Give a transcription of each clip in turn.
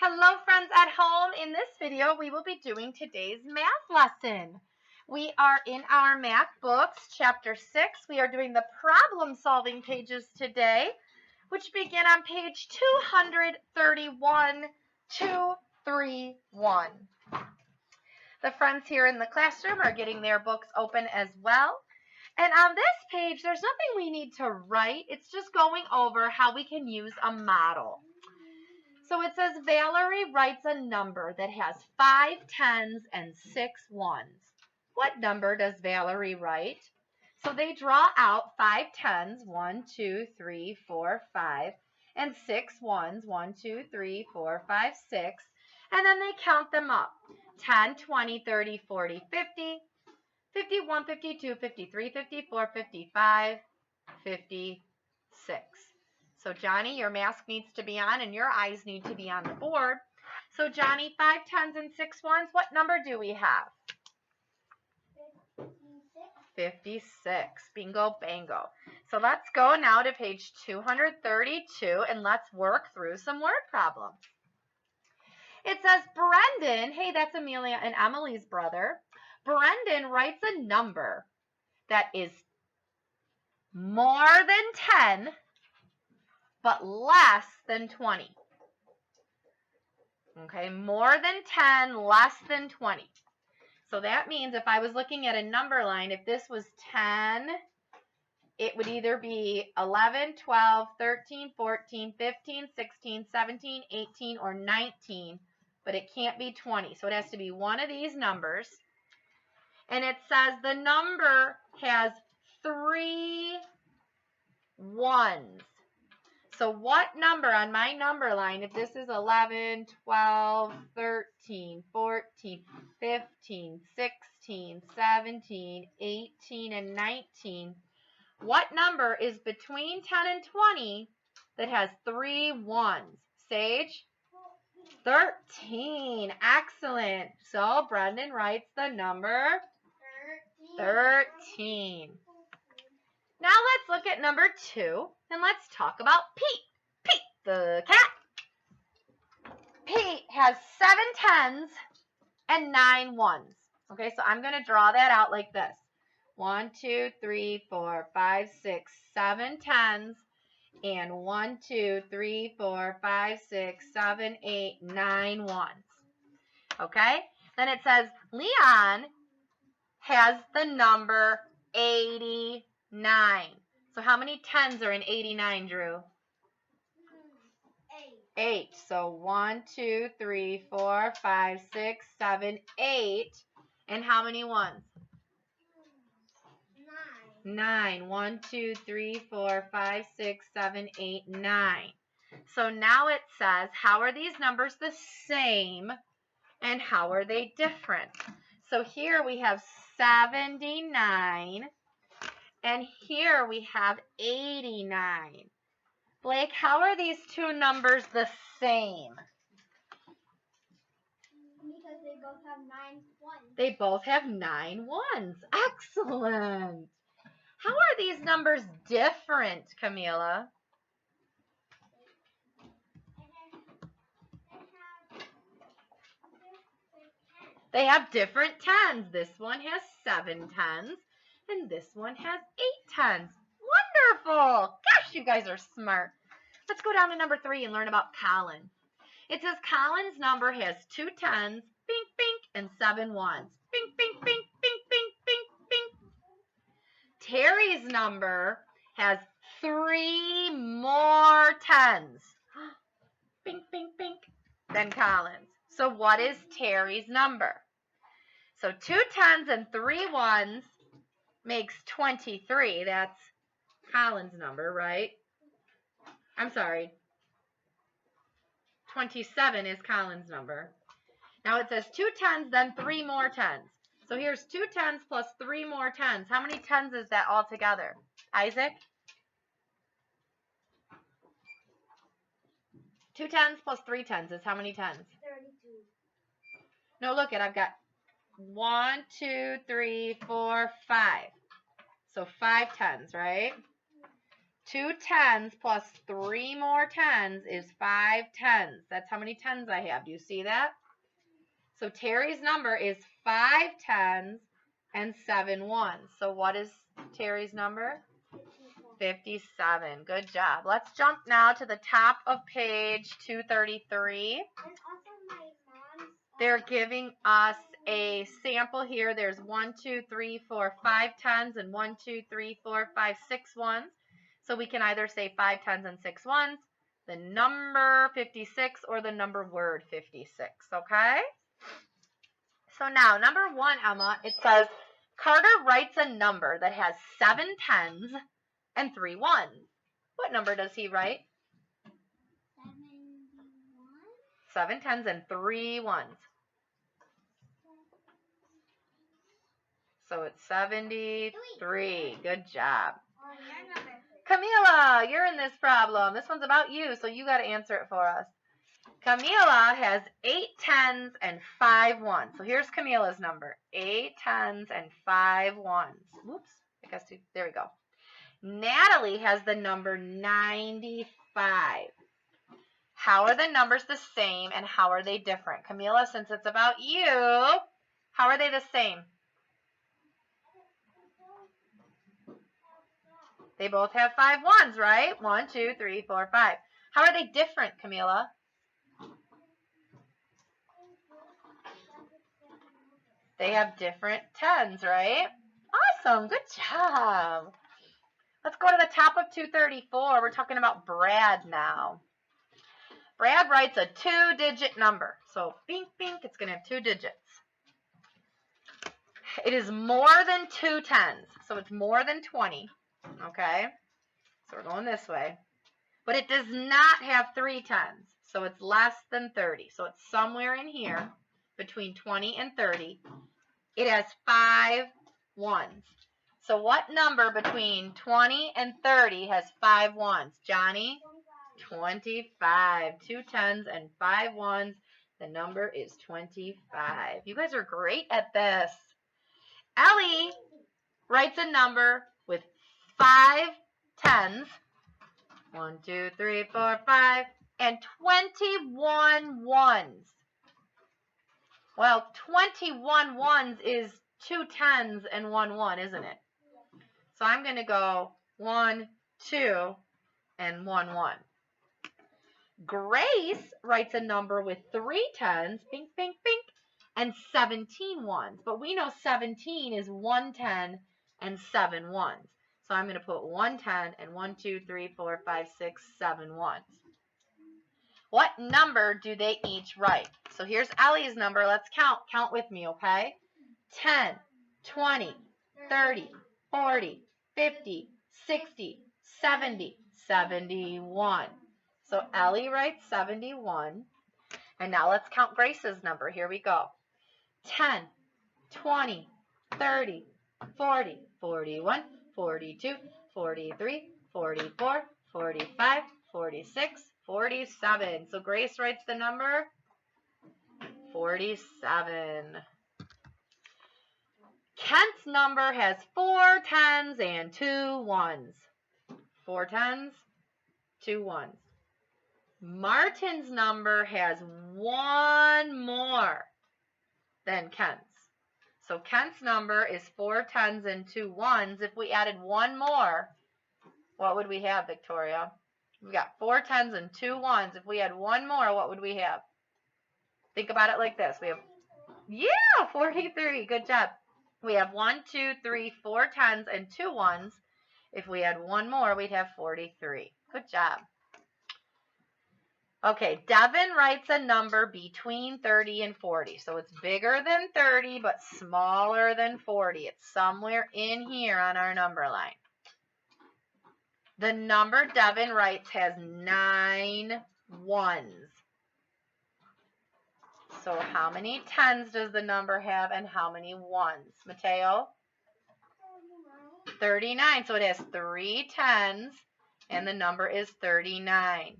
Hello friends at home. In this video we will be doing today's math lesson. We are in our math books, chapter 6. We are doing the problem solving pages today, which begin on page 231. The friends here in the classroom are getting their books open as well. And on this page there's nothing we need to write. It's just going over how we can use a model. So it says Valerie writes a number that has 5 tens and 6 ones. What number does Valerie write? So they draw out 5 tens, 1, 2, 3, 4, 5, and 6 ones, 1, 2, 3, 4, 5, 6, and then they count them up. 10, 20, 30, 40, 50, 51, 52, 53, 54, 55, 56. So Johnny, your mask needs to be on and your eyes need to be on the board. So Johnny, 5 tens and 6 ones, what number do we have? 56. Bingo, bango. So let's go now to page 232 and let's work through some word problems. It says Brendan, hey, that's Amelia and Emily's brother. Brendan writes a number that is more than 10 but less than 20. Okay, more than 10, less than 20. So that means if I was looking at a number line, if this was 10, it would either be 11, 12, 13, 14, 15, 16, 17, 18, or 19, but it can't be 20. So it has to be one of these numbers. And it says the number has 3 ones. So what number on my number line, if this is 11, 12, 13, 14, 15, 16, 17, 18, and 19, what number is between 10 and 20 that has 3 ones? Sage? 13. Excellent. So Brendan writes the number 13. Now let's look at number 2 and let's talk about Pete. Pete the cat. Pete has 7 tens and 9 ones. Okay, so I'm going to draw that out like this. 1, 2, 3, 4, 5, 6, 7 tens and 1, 2, 3, 4, 5, 6, 7, 8, 9 ones. Okay, then it says Leon has the number 89. So how many tens are in 89, Drew? 8. So 1, 2, 3, 4, 5, 6, 7, 8. And how many ones? 9. 1, 2, 3, 4, 5, 6, 7, 8, 9. So now it says, how are these numbers the same and how are they different? So here we have 79 and here we have 89. Blake, how are these two numbers the same? Because they both have 9 ones. They both have 9 ones. Excellent. How are these numbers different, Camila? They have different tens. This one has 7 tens, and this one has 8 tens. Wonderful. Gosh, you guys are smart. Let's go down to number 3 and learn about Colin. It says Colin's number has 2 tens, bink, bink, and 7 ones. Bink, bink, bink, bink, bink, bink, bink. Terry's number has 3 more tens. Bink, bink, bink, than Colin's. So what is Terry's number? So 2 tens and 3 ones makes 23. That's Colin's number, right? I'm sorry. 27 is Colin's number. Now it says 2 tens, then 3 more tens. So here's 2 tens plus 3 more tens. How many tens is that all together? Isaac? 2 tens plus 3 tens is how many tens? 32. No, look it. I've got 1, 2, 3, 4, 5. So 5 tens, right? 2 tens plus 3 more tens is 5 tens. That's how many tens I have. Do you see that? So Terry's number is 5 tens and 7 ones. So what is Terry's number? 57. Good job. Let's jump now to the top of page 233. They're giving us a sample here. There's 1, 2, 3, 4, 5 tens and 1, 2, 3, 4, 5, 6 ones. So we can either say 5 tens and 6 ones, the number 56, or the number word 56. Okay? So now, number 1, Emma, it says, Carter writes a number that has 7 tens and 3 ones. What number does he write? 7 tens and 3 ones. So it's 73. Good job. Camila, you're in this problem. This one's about you, so you got to answer it for us. Camila has 8 tens and 5 ones. So here's Camila's number. 8 tens and 5 ones. Whoops. I guess there we go. Natalie has the number 95. How are the numbers the same and how are they different? Camila, since it's about you, how are they the same? They both have 5 ones, right? 1, 2, 3, 4, 5. How are they different, Camila? They have different tens, right? Awesome. Good job. Let's go to the top of 234. We're talking about Brad now. Brad writes a 2-digit number. So, bink, bink, it's going to have 2 digits. It is more than 2 tens. So, it's more than 20. Okay? So, we're going this way. But it does not have 3 tens. So, it's less than 30. So, it's somewhere in here between 20 and 30. It has 5 ones. So what number between 20 and 30 has 5 ones? Johnny? 25. 2 tens and 5 ones. The number is 25. You guys are great at this. Ellie writes a number with 5 tens. 1, 2, 3, 4, 5. And 21 ones. Well, 21 ones is 2 tens and 1 1, isn't it? So I'm going to go 1, 2, and 1 1. Grace writes a number with 3 tens, bink, bink, bink, and 17 ones. But we know 17 is 1 10 and 7 ones. So I'm going to put 1 10 and 1, 2, 3, 4, 5, 6, 7 ones. What number do they each write? So here's Ellie's number. Let's count. Count with me, okay? 10, 20, 30, 40, 50, 60, 70, 71. So Ellie writes 71. And now let's count Grace's number. Here we go. 10, 20, 30, 40, 41, 42, 43, 44, 45, 46, 47. So Grace writes the number 47. Kent's number has 4 tens and 2 ones. 4 tens, 2 ones. Martin's number has 1 more than Kent's. So Kent's number is 4 tens and 2 ones. If we added 1 more, what would we have, Victoria? We've got 4 tens and 2 ones. If we had 1 more, what would we have? Think about it like this. We have, 43. Good job. We have 1, 2, 3, 4 tens and 2 ones. If we had 1 more, we'd have 43. Good job. Okay, Devin writes a number between 30 and 40. So it's bigger than 30, but smaller than 40. It's somewhere in here on our number line. The number Devin writes has 9 ones. So how many tens does the number have and how many ones? Mateo? 39. So it has 3 tens and the number is 39.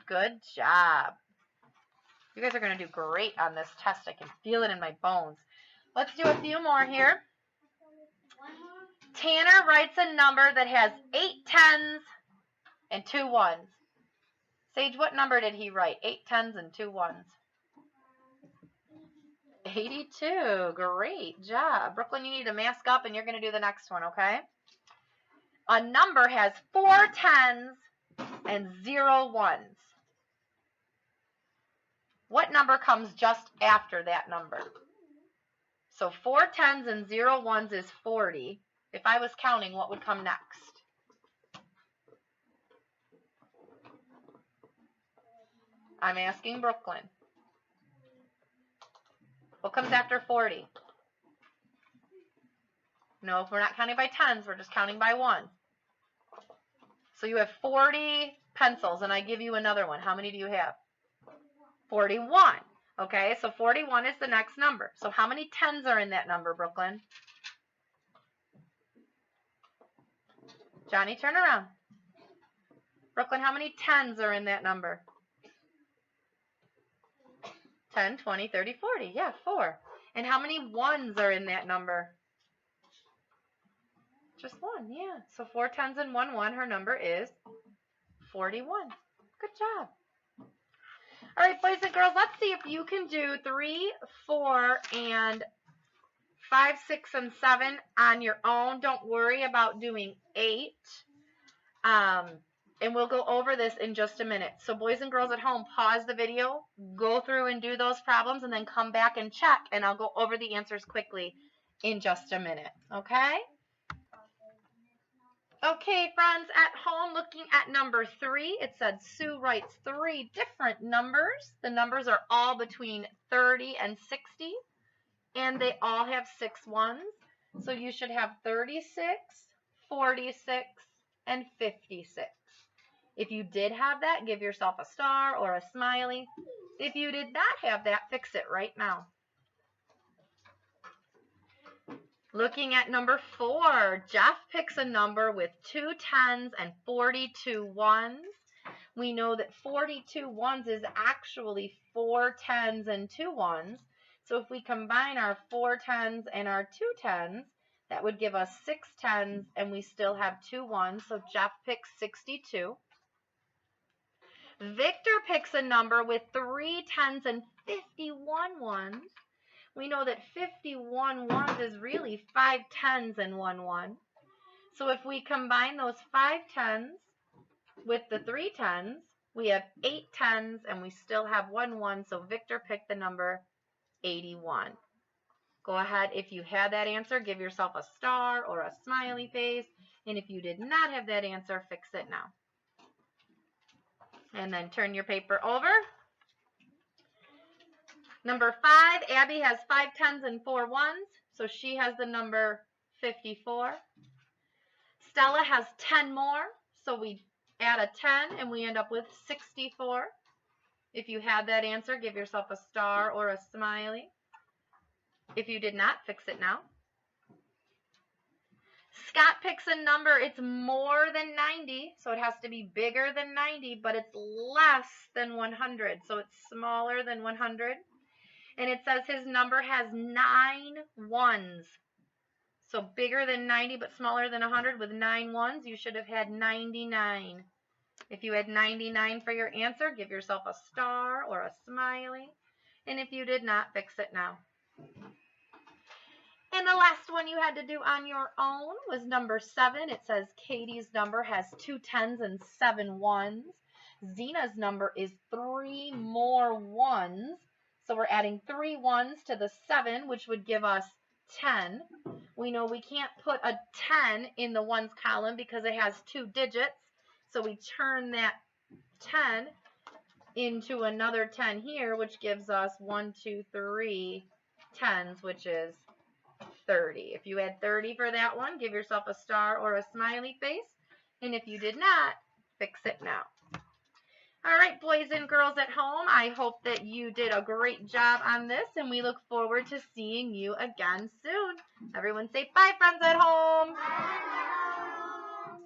Good job. You guys are going to do great on this test. I can feel it in my bones. Let's do a few more here. Tanner writes a number that has 8 tens and 2 ones. Sage, what number did he write? 8 tens and 2 ones. 82. Great job. Brooklyn, you need to mask up and you're going to do the next one, okay? A number has 4 tens and 0 ones. What number comes just after that number? So 4 tens and 0 ones is 40. If I was counting, what would come next? I'm asking Brooklyn. What comes after 40? No, if we're not counting by tens, we're just counting by one. So you have 40 pencils, and I give you another one. How many do you have? 41. Okay, so 41 is the next number. So how many tens are in that number, Brooklyn? Johnny, turn around. Brooklyn, how many tens are in that number? 10, 20, 30, 40. Yeah, 4. And how many ones are in that number? Just 1, yeah. So 4 tens and 1 1, her number is 41. Good job. All right, boys and girls, let's see if you can do 3, 4, and 5, 6, and 7 on your own. Don't worry about doing 8. And we'll go over this in just a minute. So boys and girls at home, pause the video, go through and do those problems, and then come back and check, and I'll go over the answers quickly in just a minute, okay? Okay, friends, at home, looking at number 3, it said Sue writes 3 different numbers. The numbers are all between 30 and 60, and they all have 6 ones. So you should have 36, 46, and 56. If you did have that, give yourself a star or a smiley. If you did not have that, fix it right now. Looking at number 4, Jeff picks a number with 2 tens and 42 ones. We know that 42 ones is actually 4 tens and 2 ones. So if we combine our 4 tens and our 2 tens, that would give us 6 tens, and we still have 2 ones. So Jeff picks 62. Victor picks a number with 3 tens and 51 ones. We know that 51 ones is really 5 tens and 1 1. So if we combine those 5 tens with the 3 tens, we have 8 tens, and we still have 1 1. So Victor picked the number 81. Go ahead, if you had that answer, give yourself a star or a smiley face. And if you did not have that answer, fix it now. And then turn your paper over. Number 5, Abby has 5 tens and 4 ones, so she has the number 54. Stella has 10 more, so we add a 10 and we end up with 64. If you had that answer, give yourself a star or a smiley. If you did not, fix it now. Scott picks a number, it's more than 90, so it has to be bigger than 90, but it's less than 100, so it's smaller than 100. And it says his number has 9 ones. So bigger than 90 but smaller than 100 with 9 ones, you should have had 99. If you had 99 for your answer, give yourself a star or a smiley. And if you did not, fix it now. And the last one you had to do on your own was number 7. It says Katie's number has 2 tens and 7 ones. Zena's number is 3 more ones. So we're adding 3 ones to the 7, which would give us 10. We know we can't put a 10 in the ones column because it has 2 digits. So we turn that 10 into another 10 here, which gives us 1, 2, 3 tens, which is 30. If you had 30 for that one, give yourself a star or a smiley face. And if you did not, fix it now. All right, boys and girls at home, I hope that you did a great job on this, and we look forward to seeing you again soon. Everyone say bye, friends at home. Bye.